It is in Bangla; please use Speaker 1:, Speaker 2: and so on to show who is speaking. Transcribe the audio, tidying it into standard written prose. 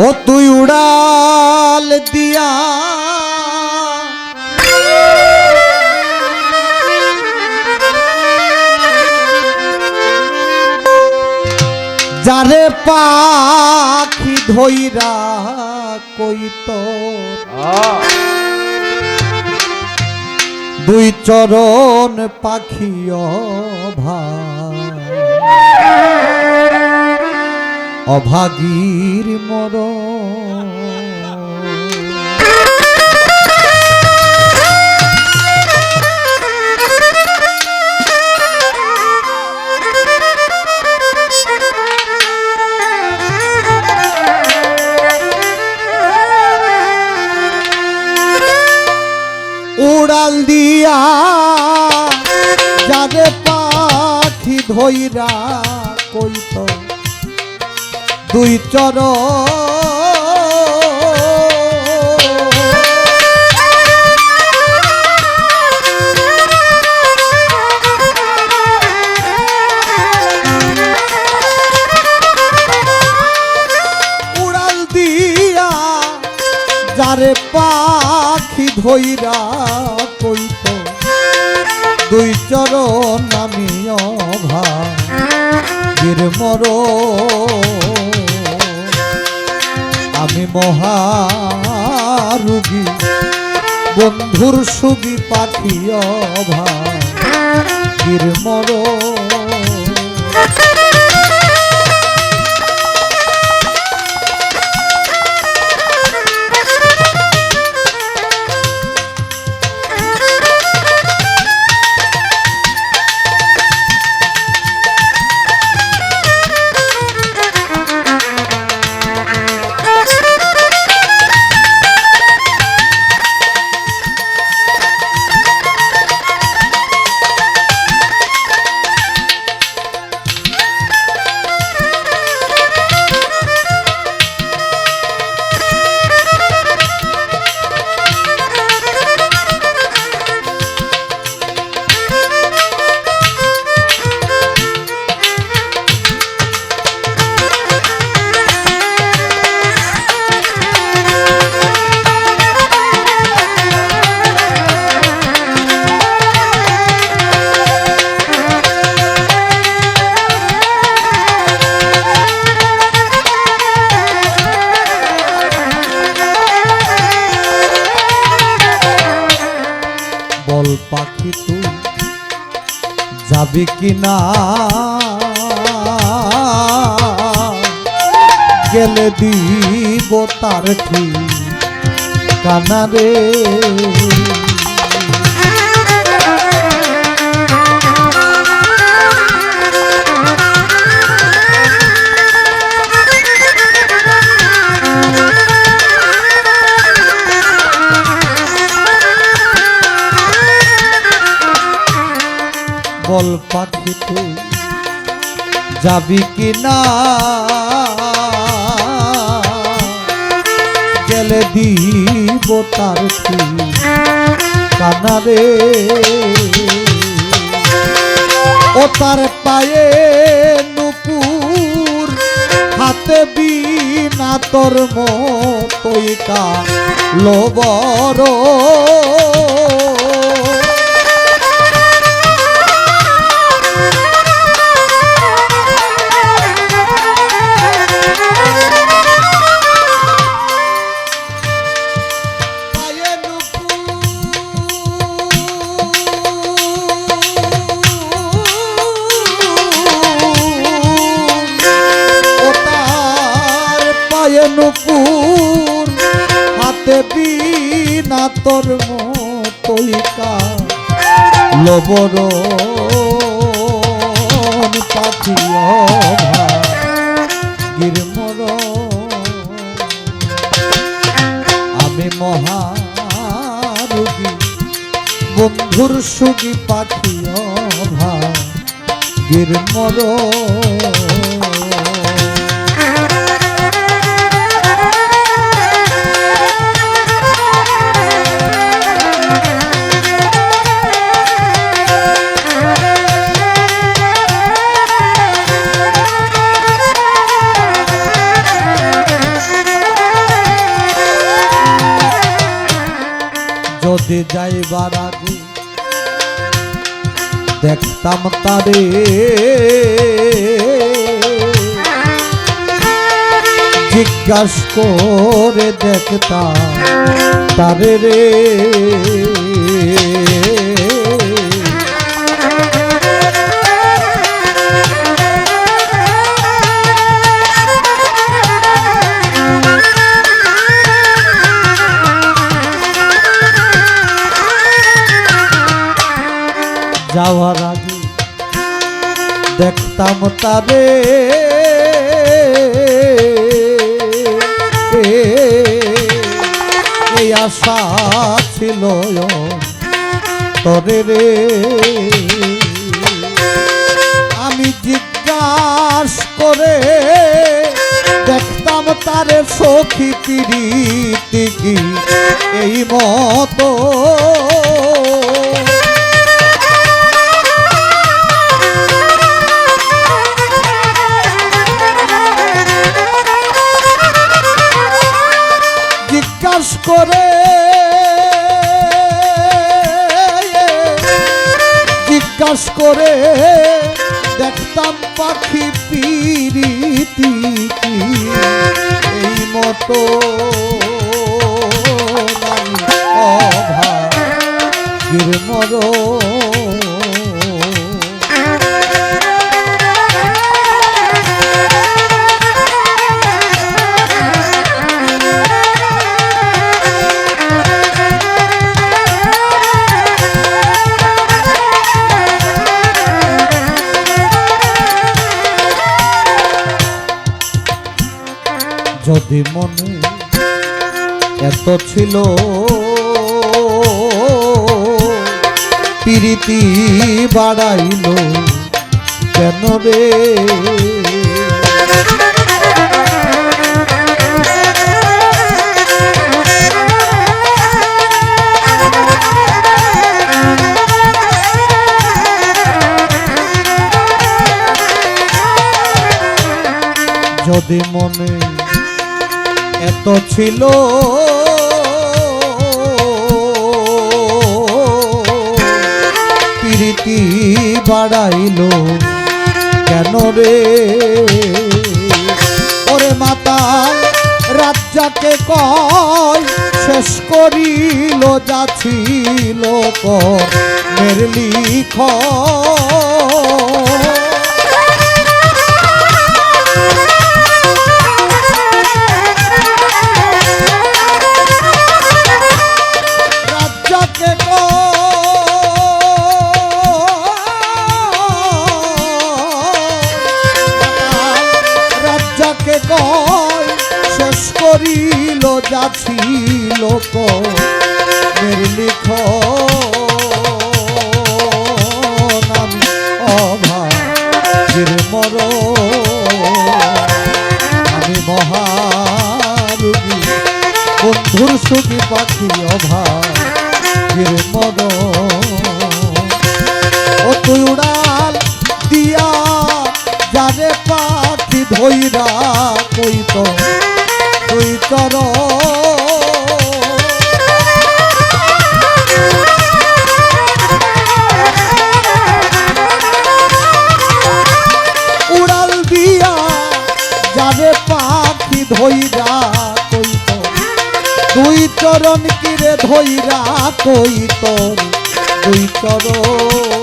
Speaker 1: ও তুই উড়াল দিয়া যারে পাখি ধইরা কইত দুই চরণ পাখি অভাগীর মরণ উড়াল দিয়া যারে পাখি ধইরা কইত দুই উড়াল দিয়া যারে পাখি ধইরা কইত দুই চরণ আমি অভাগীর মরণ আমি মহারোগী বন্ধুর সুগী পাখি অভাগীর মরণ পাখি তুই যাবি কিনা গেলে দিব তার ঠিকানা রে বল পাখি তুই যাবি কিনা গেলে দিব তার ঠিকানা রে ও তার পায়ে নুপুর হাতে বিনা তোর মতোই কালো বড় নুপুর হাতে বিনা তোর মতোই কালো বরণ পাখি অভাগীর মরণ আমি মহারোগী বন্ধুর সুগী পাখি অভাগীর মরণ যদি যাইবার আগে দেখতাম তারে, জিজ্ঞাস করে দেখতাম তারে রে, যাওয়ার আগে দেখতাম তারে, এই আশা ছিল তরে রে। আমি জিজ্ঞাস করে দেখতাম তারে সখী প্রীতি কি এই মতো, করে জিজ্ঞাস করে দেখতাম পাখি প্রীতি কি এই মতো, অভাগীর মরণ। যদি মনে এত ছিল প্রীতি বাড়াইল কেন রে, যদি মনে এত ছিল প্রীতি বাড়াইল কেন রে, ওরে মাতাল রাজ্জাকে কয় শেষ করিল যাচ্ছিল কর্মের লিখন, শেষ করিল যাচ্ছিল কর্মের লিখন, আমি অভাগীর মরণ, আমি মহারোগী বন্ধুর সুখী পাখি অভাগীর মরণ। ও তুই উড়াল দিয়া যারে পাখি ধইরা কইত তুই চর, উড়াল দিয়া যারে পাখি ধইরা কইত দুই চরণ কিরে ধইরা কইত দুই চরণ।